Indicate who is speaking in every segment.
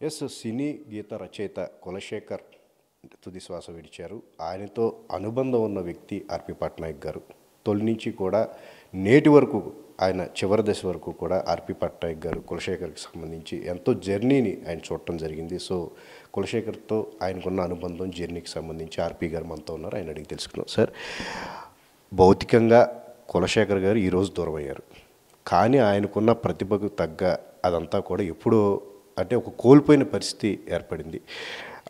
Speaker 1: Yes సినీ గీత రచయిత కులశేఖర్ తుది శ్వాస విడిచారు. ఆయనతో అనుబంధం ఉన్న వ్యక్తి ఆర్పి పట్నాయక్ గారు. తొలి నుంచి కూడా నేటి వరకు ఆయన చివరి దశ వరకు కూడా ఆర్పి పట్నాయక్ గారు కులశేఖర్కి సంబంధించి ఎంతో జర్నీని ఆయన చూడటం జరిగింది. సో కులశేఖర్తో ఆయనకున్న అనుబంధం జర్నీకి సంబంధించి ఆర్పి గారు మనతో ఉన్నారు. ఆయన అడిగి తెలుసుకున్నాం. సార్, భౌతికంగా కులశేఖర్ గారు ఈరోజు దూరం అయ్యారు, కానీ ఆయనకున్న ప్రతిభకు తగ్గ అదంతా కూడా ఎప్పుడో అంటే ఒక కోల్పోయిన పరిస్థితి ఏర్పడింది.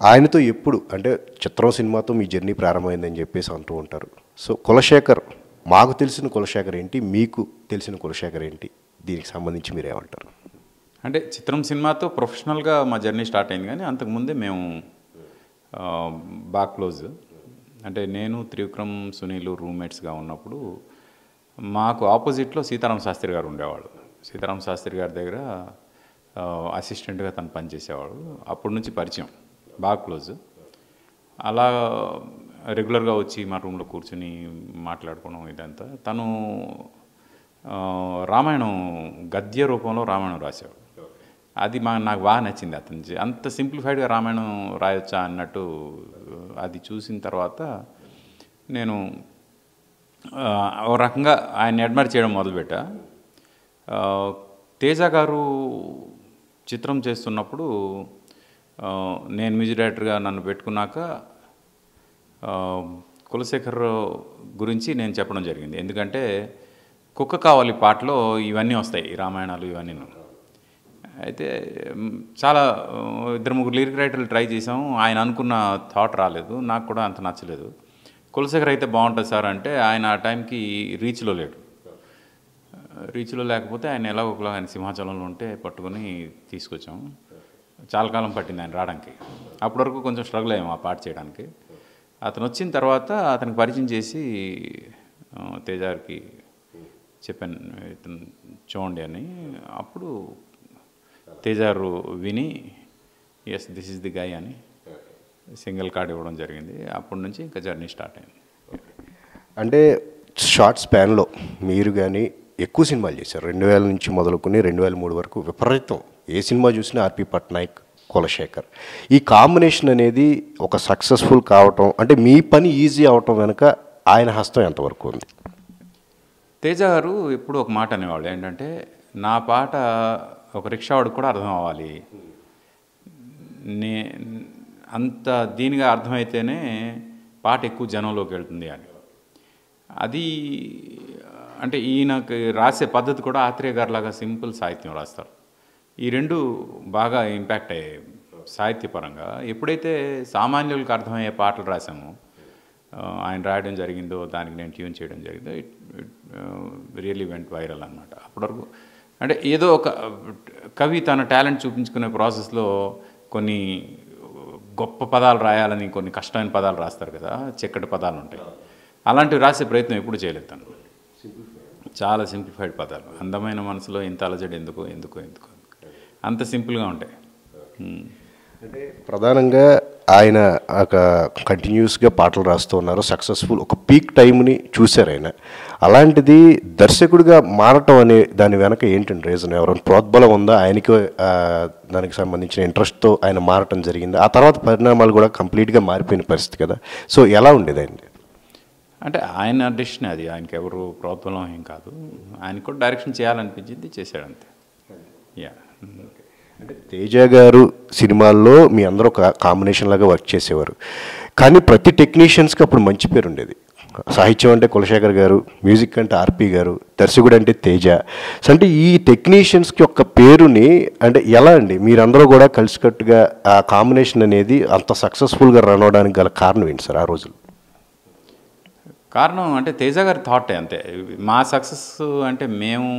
Speaker 1: ఆయనతో ఎప్పుడు అంటే చిత్రం సినిమాతో మీ జర్నీ ప్రారంభమైందని చెప్పేసి అంటూ ఉంటారు. సో కులశేఖర్, మాకు తెలిసిన కులశేఖర్ ఏంటి, మీకు తెలిసిన కులశేఖర్ ఏంటి, దీనికి సంబంధించి మీరు ఏమంటారు?
Speaker 2: అంటే చిత్రం సినిమాతో ప్రొఫెషనల్గా మా జర్నీ స్టార్ట్ అయింది, కానీ అంతకుముందే మేము బాగా క్లోజ్. అంటే నేను త్రివిక్రమ్ సునీల్ రూమ్మేట్స్గా ఉన్నప్పుడు మాకు ఆపోజిట్లో సీతారామ శాస్త్రి గారు ఉండేవాళ్ళు. సీతారామ శాస్త్రి గారి దగ్గర అసిస్టెంట్గా తను పనిచేసేవాడు. అప్పటి నుంచి పరిచయం, బాగా క్లోజ్. అలా రెగ్యులర్గా వచ్చి మా రూమ్లో కూర్చుని మాట్లాడుకోవడం ఇదంతా. తను రామాయణం గద్య రూపంలో రామాయణం రాసేవాడు. అది నాకు బాగా నచ్చింది. అతని అంత సింప్లిఫైడ్గా రామాయణం రాయొచ్చా అన్నట్టు అది చూసిన తర్వాత నేను ఒక రకంగా ఆయన అడ్మైర్ చేయడం మొదలుపెట్టా. తేజ గారు చిత్రం చేస్తున్నప్పుడు నేను మ్యూజిక్ డైరెక్టర్గా నన్ను పెట్టుకున్నాక కులశేఖర్ గురించి నేను చెప్పడం జరిగింది. ఎందుకంటే కుక్క కావాలి పాటలో ఇవన్నీ వస్తాయి, ఈ రామాయణాలు ఇవన్నీ. అయితే చాలా ఇద్దరు ముగ్గురు లిరిక్ రైటర్లు ట్రై చేసాము. ఆయన అనుకున్న థాట్ రాలేదు, నాకు కూడా అంత నచ్చలేదు. కులశేఖర్ అయితే బాగుంటుంది సార్ అంటే ఆయన ఆ టైంకి రీచ్లో లేడు. రీచ్లో లేకపోతే ఆయన ఎలా ఒకలా ఆయన సింహాచలంలో ఉంటే పట్టుకొని తీసుకొచ్చాము. చాలా కాలం పట్టింది ఆయన రావడానికి. అప్పటి వరకు కొంచెం స్ట్రగుల్ అయ్యాము ఆ పాట చేయడానికి. అతను వచ్చిన తర్వాత అతనికి పరిచయం చేసి తేజాకి చెప్పాను, ఇతను చూడండి అని. అప్పుడు తేజారు విని yes this is the guy అని సింగిల్ కార్డ్ ఇవ్వడం జరిగింది. అప్పటి నుంచి ఇంకా జర్నీ స్టార్ట్ అయింది.
Speaker 1: అంటే షార్ట్ స్పాన్లో మీరు కానీ ఎక్కువ సినిమాలు చేశారు. 2000 నుంచి మొదలుకొని 2003 వరకు విపరీతం. ఏ సినిమా చూసినా ఆర్పి పట్నాయక్, కులశేఖర్. ఈ కాంబినేషన్ అనేది ఒక సక్సెస్ఫుల్ కావటం అంటే మీ పని ఈజీ అవటం వెనుక ఆయన హస్తం ఎంతవరకు ఉంది?
Speaker 2: తేజ గారు ఎప్పుడు ఒక మాట అనేవాళ్ళు, ఏంటంటే నా పాట ఒక రిక్షావాడికి కూడా అర్థం అవ్వాలి, అంత దీనిగా అర్థమైతేనే పాట ఎక్కువ జనంలోకి వెళ్తుంది అని. అది అంటే ఈయనకి రాసే పద్ధతి కూడా ఆత్రేయ గారిలాగా సింపుల్ సాహిత్యం రాస్తారు. ఈ రెండు బాగా ఇంపాక్ట్ అయ్యాయి సాహిత్యపరంగా. ఎప్పుడైతే సామాన్యులకు అర్థమయ్యే పాటలు రాసామో, ఆయన రాయడం జరిగిందో, దానికి నేను ట్యూన్ చేయడం జరిగిందో, ఇట్ రియల్లీ వెంట్ వైరల్ అనమాట. అప్పటి వరకు అంటే ఏదో ఒక కవి తన టాలెంట్ చూపించుకునే ప్రాసెస్లో కొన్ని గొప్ప పదాలు రాయాలని కొన్ని కష్టమైన పదాలు రాస్తారు కదా, చక్కటి పదాలు ఉంటాయి. అలాంటివి రాసే ప్రయత్నం ఎప్పుడు చేయలేదు తను. చాలా సింప్లిఫైడ్ పదాలు, అందమైన మనసులో ఇంత అలజడి ఎందుకు ఎందుకు ఎందుకు అంత సింపుల్గా ఉంటాయి.
Speaker 1: అంటే ప్రధానంగా ఆయన ఒక కంటిన్యూస్గా పాటలు రాస్తూ ఉన్నారు, సక్సెస్ఫుల్ ఒక పీక్ టైంని చూశారు ఆయన. అలాంటిది దర్శకుడిగా మారటం అనే దాని వెనక ఏంటంటే రీజన్? ఎవరైనా ప్రోద్బలం ఉందా ఆయనకి? దానికి సంబంధించిన ఇంట్రెస్ట్తో ఆయన మారటం జరిగింది. ఆ తర్వాత పరిణామాలు కూడా కంప్లీట్గా మారిపోయిన పరిస్థితి కదా. సో ఎలా ఉండేది ఆయన?
Speaker 2: అంటే ఆయన డెసిషన్ అది, ఆయనకి ఎవరు ప్రోత్బలం ఏం కాదు. ఆయనకు కూడా డైరెక్షన్ చేయాలనిపించింది, చేశాడు అంతే. యా.
Speaker 1: అంటే తేజ గారు సినిమాల్లో మీ అందరూ ఒక కాంబినేషన్ లాగా వర్క్ చేసేవారు, కానీ ప్రతి టెక్నీషియన్స్కి అప్పుడు మంచి పేరు ఉండేది. సాహిత్యం అంటే కులశేఖర్ గారు, మ్యూజిక్ అంటే ఆర్పి గారు, దర్శకుడు అంటే తేజ. సో అంటే ఈ టెక్నీషియన్స్కి యొక్క పేరుని అంటే ఎలా అండి మీరందరూ కూడా కలిసికట్టుగా ఆ కాంబినేషన్ అనేది అంత సక్సెస్ఫుల్గా రన్ అవడానికి గల కారణం ఏంటి సార్ ఆ రోజులు?
Speaker 2: కారణం అంటే తేజ గారి థాటే అంతే. మా సక్సెస్ అంటే మేము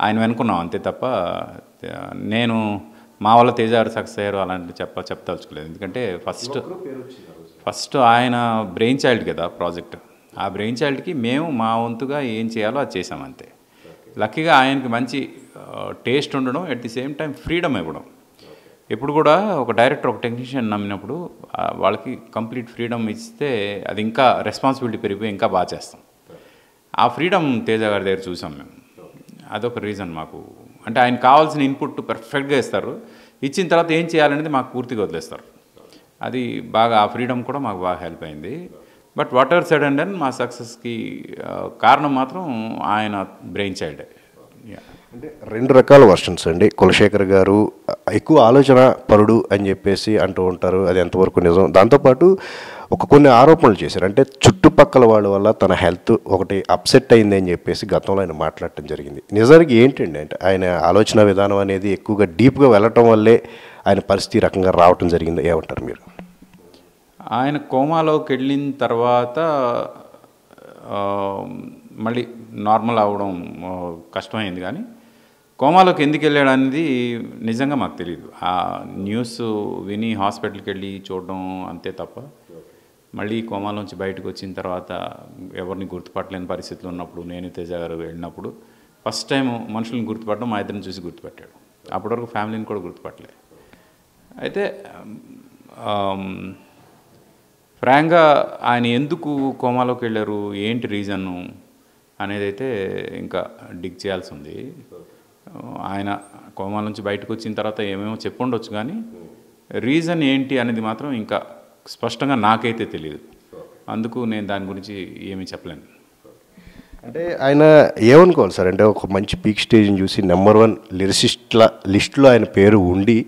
Speaker 2: ఆయన వెనుకున్నాం అంతే తప్ప నేను మా వల్ల తేజ గారు సక్సెస్ అయ్యారు అలాంటి చెప్పదలుచుకోలేదు. ఎందుకంటే ఫస్ట్ ఆయన బ్రెయిన్ చైల్డ్ కదా ప్రాజెక్ట్. ఆ బ్రెయిన్ చైల్డ్కి మేము మా వంతుగా ఏం చేయాలో అది చేసాం అంతే. లక్కీగా ఆయనకి మంచి టేస్ట్ ఉండడం, at the same time freedom ఇవ్వడం. ఎప్పుడు కూడా ఒక డైరెక్టర్ ఒక టెక్నీషియన్ నమ్మినప్పుడు వాళ్ళకి కంప్లీట్ ఫ్రీడమ్ ఇస్తే అది ఇంకా రెస్పాన్సిబిలిటీ పెరిగిపోయి ఇంకా బాగా చేస్తాం. ఆ ఫ్రీడమ్ తేజ గారి దగ్గర చూసాం మేము. అదొక రీజన్ మాకు. అంటే ఆయన కావాల్సిన ఇన్పుట్ పర్ఫెక్ట్గా ఇస్తారు. ఇచ్చిన తర్వాత ఏం చేయాలనేది మాకు పూర్తిగా వదిలేస్తారు. అది బాగా ఆ ఫ్రీడమ్ కూడా మాకు బాగా హెల్ప్ అయింది. But what ever said and done మా సక్సెస్కి కారణం మాత్రం ఆయన బ్రెయిన్ చైల్డే.
Speaker 1: అంటే 2 రకాల వర్షన్స్ అండి. కులశేఖర్ గారు ఎక్కువ ఆలోచన పరుడు అని చెప్పేసి అంటూ ఉంటారు, అది ఎంతవరకు నిజం. దాంతోపాటు కొన్ని ఆరోపణలు చేశారు. అంటే చుట్టుపక్కల వాళ్ళ వల్ల తన హెల్త్ ఒకటి అప్సెట్ అయింది అని చెప్పేసి గతంలో ఆయన మాట్లాడటం జరిగింది. నిజానికి ఏంటండి అంటే ఆయన ఆలోచన విధానం అనేది ఎక్కువగా డీప్గా వెళ్ళటం వల్లే ఆయన పరిస్థితి ఈ రకంగా రావటం జరిగింది, ఏమంటారు మీరు?
Speaker 2: ఆయన కోమాలోకి వెళ్ళిన తర్వాత మళ్ళీ నార్మల్ అవ్వడం కష్టమైంది. కానీ కోమాలోకి ఎందుకు వెళ్ళాడు అనేది నిజంగా మాకు తెలియదు. ఆ న్యూస్ విని హాస్పిటల్కి వెళ్ళి చూడడం అంతే తప్ప మళ్ళీ కోమాలోంచి బయటకు వచ్చిన తర్వాత ఎవరిని గుర్తుపట్టలేని పరిస్థితులు ఉన్నప్పుడు నేను తేజ గారు వెళ్ళినప్పుడు ఫస్ట్ టైం మనుషులను గుర్తుపట్టడం మా ఇద్దరిని చూసి గుర్తుపట్టాడు. అప్పటి వరకు ఫ్యామిలీని కూడా గుర్తుపట్టలేదు. అయితే ఫ్రాంక్గా ఆయన ఎందుకు కోమాలోకి వెళ్ళారు, ఏంటి రీజను అనేది అయితే ఇంకా డిగ్ చేయాల్సి ఉంది. ఆయన కోమా నుంచి బయటకు వచ్చిన తర్వాత ఏమేమో చెప్పుండొచ్చు, కానీ రీజన్ ఏంటి అనేది మాత్రం ఇంకా స్పష్టంగా నాకైతే తెలియదు. అందుకు నేను దాని గురించి ఏమీ చెప్పలేను.
Speaker 1: అంటే ఆయన ఏమనుకోవాలి సార్, అంటే ఒక మంచి పీక్ స్టేజ్ని చూసి నెంబర్ 1 లిరిసిస్ట్ల లిస్టులో ఆయన పేరు ఉండి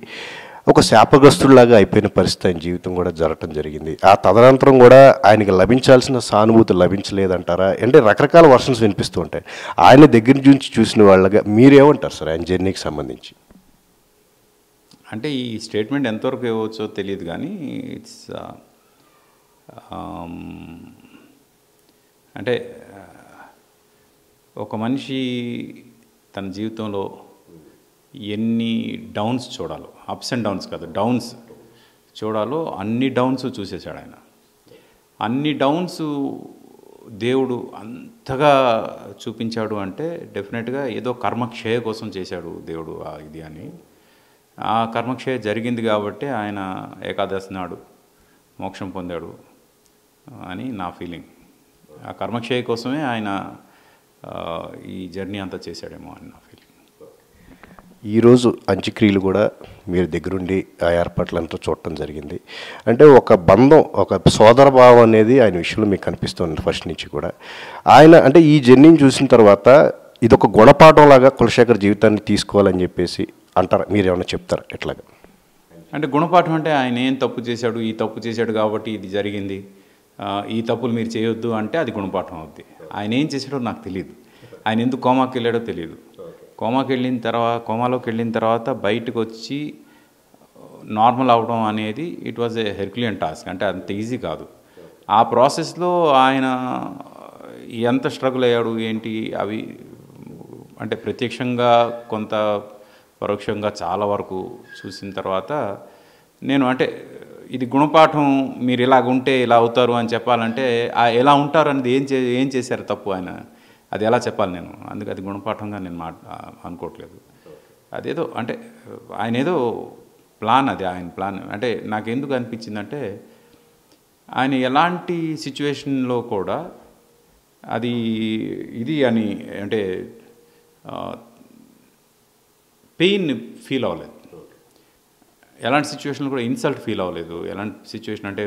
Speaker 1: ఒక శాపగ్రస్తుడిలాగా అయిపోయిన పరిస్థితి ఆయన జీవితం కూడా జరగటం జరిగింది. ఆ తదనంతరం కూడా ఆయనకి లభించాల్సిన సానుభూతి లభించలేదంటారా? అంటే రకరకాల వర్షన్స్ వినిపిస్తూ ఉంటాయి. ఆయన దగ్గర నుంచి చూసిన వాళ్ళగా మీరేమంటారు సార్ ఆయన జర్నీకి సంబంధించి?
Speaker 2: అంటే ఈ స్టేట్మెంట్ ఎంతవరకు ఇవ్వచ్చో తెలియదు, కానీ ఇట్స్ అంటే ఒక మనిషి తన జీవితంలో ఎన్ని డౌన్స్ చూడాలో, అప్స్ అండ్ డౌన్స్ కాదు, డౌన్స్ చూడాలో అన్ని డౌన్స్ చూసేశాడు ఆయన. అన్ని డౌన్స్ దేవుడు అంతగా చూపించాడు అంటే డెఫినెట్గా ఏదో కర్మక్షయ కోసం చేశాడు దేవుడు ఇది అని. ఆ కర్మక్షయ జరిగింది కాబట్టి ఆయన ఏకాదశి నాడు మోక్షం పొందాడు అని నా ఫీలింగ్. ఆ కర్మక్షయ కోసమే ఆయన ఈ జర్నీ అంతా చేశాడేమో అని నా ఫీలింగ్.
Speaker 1: ఈరోజు అంత్యక్రియలు కూడా మీరు దగ్గరుండి ఆ ఏర్పాట్లంతా చూడటం జరిగింది. అంటే ఒక బంధం, ఒక సోదర భావం అనేది ఆయన విషయంలో మీకు కనిపిస్తుంది ఫస్ట్ నుంచి కూడా. ఆయన అంటే ఈ జర్నీని చూసిన తర్వాత ఇదొక గుణపాఠం లాగా కులశేఖర్ జీవితాన్ని తీసుకోవాలని చెప్పేసి అంటారా? మీరు ఏమైనా చెప్తారా ఎట్లాగా?
Speaker 2: అంటే గుణపాఠం అంటే ఆయన ఏం తప్పు చేశాడు, ఈ తప్పు చేశాడు కాబట్టి ఇది జరిగింది, ఈ తప్పులు మీరు చేయొద్దు అంటే అది గుణపాఠం అవుద్ది. ఆయన ఏం చేశాడో నాకు తెలియదు, ఆయన ఎందుకు కోమాకి వెళ్ళాడో తెలియదు. కోమాలోకి వెళ్ళిన తర్వాత బయటకు వచ్చి నార్మల్ అవడం అనేది it was a Herculean task. అంటే అంత ఈజీ కాదు. ఆ ప్రాసెస్లో ఆయన ఎంత స్ట్రగుల్ అయ్యాడు ఏంటి అవి అంటే ప్రత్యక్షంగా కొంత పరోక్షంగా చాలా వరకు చూసిన తర్వాత నేను అంటే ఇది గుణపాఠం, మీరు ఇలాగ ఉంటే ఇలా అవుతారు అని చెప్పాలంటే ఎలా ఉంటారు అనేది ఏం చేశారు తప్పు ఆయన, అది ఎలా చెప్పాలి నేను? అందుకు అది గుణపాఠంగా నేను అనుకోవట్లేదు. అదేదో అంటే ఆయన ఏదో ప్లాన్, అది ఆయన ప్లాన్. అంటే నాకు ఎందుకు అనిపించిందంటే ఆయన ఎలాంటి సిచ్యువేషన్లో కూడా అది ఇది అని అంటే పెయిన్ ఫీల్ అవ్వలేదు. ఎలాంటి సిచ్యువేషన్లో కూడా ఇన్సల్ట్ ఫీల్ అవ్వలేదు. ఎలాంటి సిచ్యువేషన్ అంటే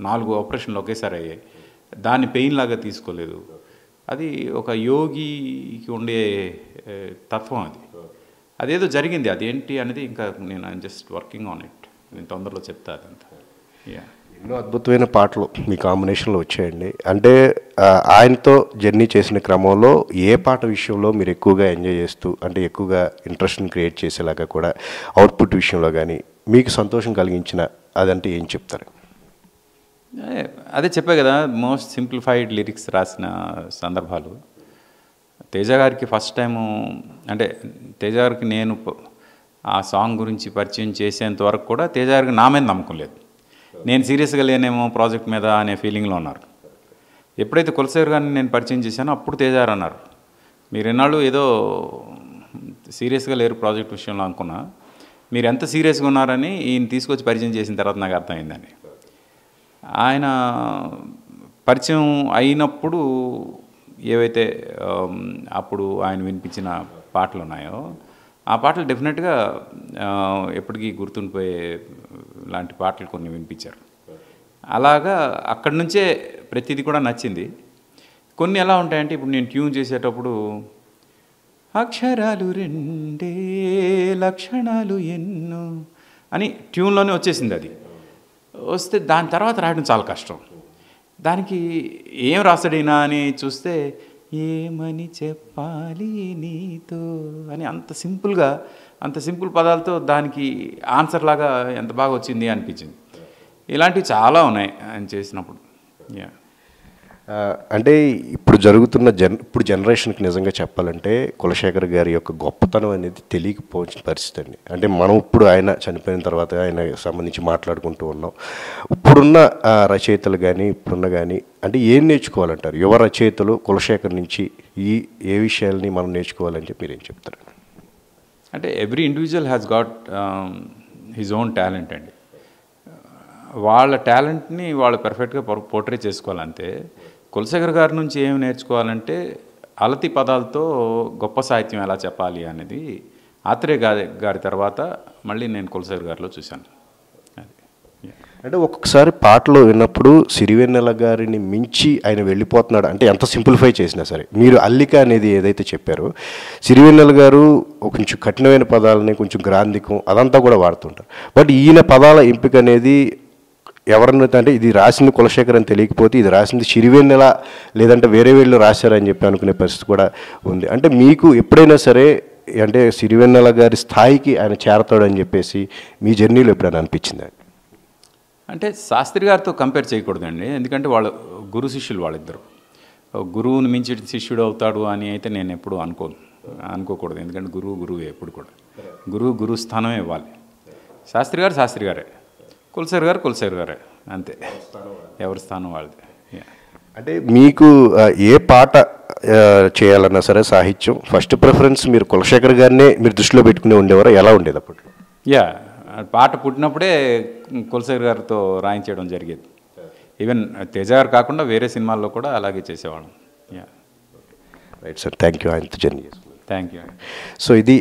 Speaker 2: 4 ఆపరేషన్లు ఒకేసారి అయ్యాయి, దాన్ని పెయిన్ లాగా తీసుకోలేదు. అది ఒక యోగికి ఉండే తత్వం. అదేదో జరిగింది, అదేంటి అనేది ఇంకా నేను జస్ట్ వర్కింగ్ ఆన్ ఇట్. నేను తొందరలో చెప్తా అదంతా.
Speaker 1: ఎన్నో అద్భుతమైన పాటలు మీ కాంబినేషన్లో వచ్చాయండి. అంటే ఆయనతో జర్నీ చేసిన క్రమంలో ఏ పాట విషయంలో మీరు ఎక్కువగా ఎంజాయ్ చేస్తూ, అంటే ఎక్కువగా ఇంట్రెస్ట్ని క్రియేట్ చేసేలాగా కూడా అవుట్పుట్ విషయంలో కానీ మీకు సంతోషం కలిగించిన అదంటే ఏం చెప్తారు?
Speaker 2: అదే చెప్పే కదా, మోస్ట్ సింప్లిఫైడ్ లిరిక్స్ రాసిన సందర్భాలు. తేజ గారికి ఫస్ట్ టైము అంటే తేజ గారికి నేను ఆ సాంగ్ గురించి పరిచయం చేసేంత వరకు కూడా తేజ గారికి నా మీద నమ్మకం లేదు. నేను సీరియస్గా లేనేమో ప్రాజెక్ట్ మీద అనే ఫీలింగ్లో ఉన్నారు. ఎప్పుడైతే కులశేఖర్ గారిని నేను పరిచయం చేశానో అప్పుడు తేజ గారు అన్నారు, మీరు ఎన్నాళ్ళు ఏదో సీరియస్గా లేరు ప్రాజెక్ట్ విషయంలో అనుకున్నా, మీరు ఎంత సీరియస్గా ఉన్నారని ఈయన తీసుకొచ్చి పరిచయం చేసిన తర్వాత నాకు అర్థమైందని. ఆయన పరిచయం అయినప్పుడు ఏవైతే అప్పుడు ఆయన వినిపించిన పాటలు ఉన్నాయో ఆ పాటలు డెఫినెట్గా ఎప్పటికీ గుర్తుండిపోయే లాంటి పాటలు కొన్ని వినిపించారు. అలాగా అక్కడి నుంచే ప్రతిదీ కూడా నచ్చింది. కొన్ని ఎలా ఉంటాయంటే ఇప్పుడు నేను ట్యూన్ చేసేటప్పుడు అక్షరాలు రెండే లక్షణాలు ఎన్నో అని ట్యూన్లోనే వచ్చేసింది. అది వస్తే దాని తర్వాత రాయడం చాలా కష్టం. దానికి ఏం రాస్తాడైనా అని చూస్తే ఏమని చెప్పాలి నీతో అని అంత సింపుల్ పదాలతో దానికి ఆన్సర్ లాగా ఎంత బాగా వచ్చింది అనిపించింది. ఇలాంటివి చాలా ఉన్నాయి ఆయన చేసినప్పుడు.
Speaker 1: అంటే ఇప్పుడు జరుగుతున్న ఇప్పుడు జనరేషన్కి నిజంగా చెప్పాలంటే కులశేఖర్ గారి యొక్క గొప్పతనం అనేది తెలియకపోసిన పరిస్థితి అండి. అంటే మనం ఇప్పుడు ఆయన చనిపోయిన తర్వాత ఆయన సంబంధించి మాట్లాడుకుంటూ ఉన్నాం. ఇప్పుడున్న రచయితలు కానీ ఇప్పుడున్న కానీ అంటే ఏం నేర్చుకోవాలంటారు యువ రచయితలు కులశేఖర్ నుంచి ఏ విషయాల్ని మనం నేర్చుకోవాలని చెప్పి మీరేం చెప్తారు?
Speaker 2: అంటే every individual has got his own talent అండి. వాళ్ళ టాలెంట్ని వాళ్ళు పర్ఫెక్ట్గా పోర్ట్రే చేసుకోవాలంతే. కులశేఖర్ గారి నుంచి ఏమి నేర్చుకోవాలంటే అలతి పదాలతో గొప్ప సాహిత్యం ఎలా చెప్పాలి అనేది ఆత్రేయ గారి తర్వాత మళ్ళీ నేను కులశేఖర్ గారిలో చూశాను.
Speaker 1: అంటే ఒక్కొక్కసారి పాటలో విన్నప్పుడు సిరివెన్నెల గారిని మించి ఆయన వెళ్ళిపోతున్నాడు అంటే ఎంత సింప్లిఫై చేసినా సరే మీరు అల్లిక అనేది ఏదైతే చెప్పారో సిరివెన్నెల గారు కొంచెం కఠినమైన పదాలని కొంచెం గ్రాంధికం అదంతా కూడా వాడుతుంటారు. బట్ ఈయన పదాల ఎంపిక అనేది ఎవరన్నా అంటే ఇది రాసింది కులశేఖర్ అని తెలియకపోతే ఇది రాసింది సిరివెన్నెల లేదంటే వేరే వీళ్ళు రాశారని చెప్పి అనుకునే పరిస్థితి కూడా ఉంది. అంటే మీకు ఎప్పుడైనా సరే అంటే సిరివెన్నెల గారి స్థాయికి ఆయన చేరతాడని చెప్పేసి మీ జర్నీలో ఎప్పుడైనా అనిపించింది?
Speaker 2: అంటే శాస్త్రి గారితో కంపేర్ చేయకూడదండి. ఎందుకంటే వాళ్ళు గురు శిష్యులు వాళ్ళిద్దరు. గురువుని మించి శిష్యుడు అవుతాడు అని అయితే నేను ఎప్పుడు అనుకోకూడదు. ఎందుకంటే గురువే ఎప్పుడు కూడా గురువు స్థానమే ఇవ్వాలి. శాస్త్రి గారే, కులశేఖర్ గారే అంతే. ఎవరి స్థానం వాళ్ళది.
Speaker 1: అంటే మీకు ఏ పాట చేయాలన్నా సరే సాహిత్యం ఫస్ట్ ప్రిఫరెన్స్ మీరు కులశేఖర్ గారినే మీరు దృష్టిలో పెట్టుకుని ఉండేవారు? ఎలా ఉండేది అప్పట్లో?
Speaker 2: పాట పుట్టినప్పుడే కులశేఖర్ గారితో రాయించడం జరిగేది. ఈవెన్ తేజ గారు కాకుండా వేరే సినిమాల్లో కూడా అలాగే చేసేవాళ్ళం.
Speaker 1: Right sir, thank you. ఆయనతో జర్నీ
Speaker 2: థ్యాంక్ యూ.
Speaker 1: సో ఇది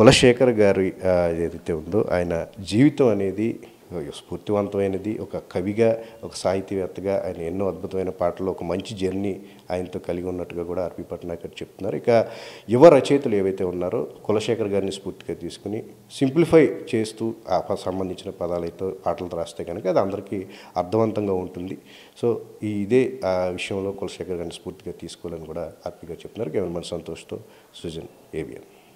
Speaker 1: కులశేఖర్ గారి ఏదైతే ఉందో ఆయన జీవితం అనేది స్ఫూర్తివంతమైనది. ఒక కవిగా ఒక సాహితీవేత్తగా ఆయన ఎన్నో అద్భుతమైన పాటలు ఒక మంచి జర్నీ ఆయనతో కలిగి ఉన్నట్టుగా కూడా ఆర్పి పట్నాయక్ గారు చెప్తున్నారు. ఇక యువ రచయితలు ఏవైతే ఉన్నారో కులశేఖర్ గారిని స్ఫూర్తిగా తీసుకుని సింప్లిఫై చేస్తూ ఆ సంబంధించిన పదాలతో పాటలతో రాస్తే కనుక అది అందరికీ అర్థవంతంగా ఉంటుంది. సో ఇదే ఆ విషయంలో కులశేఖర్ గారిని స్ఫూర్తిగా తీసుకోవాలని కూడా ఆర్పి గారు చెప్తున్నారు. కేవలం మన సంతోష్తో సృజన్, ఏబిఎన్.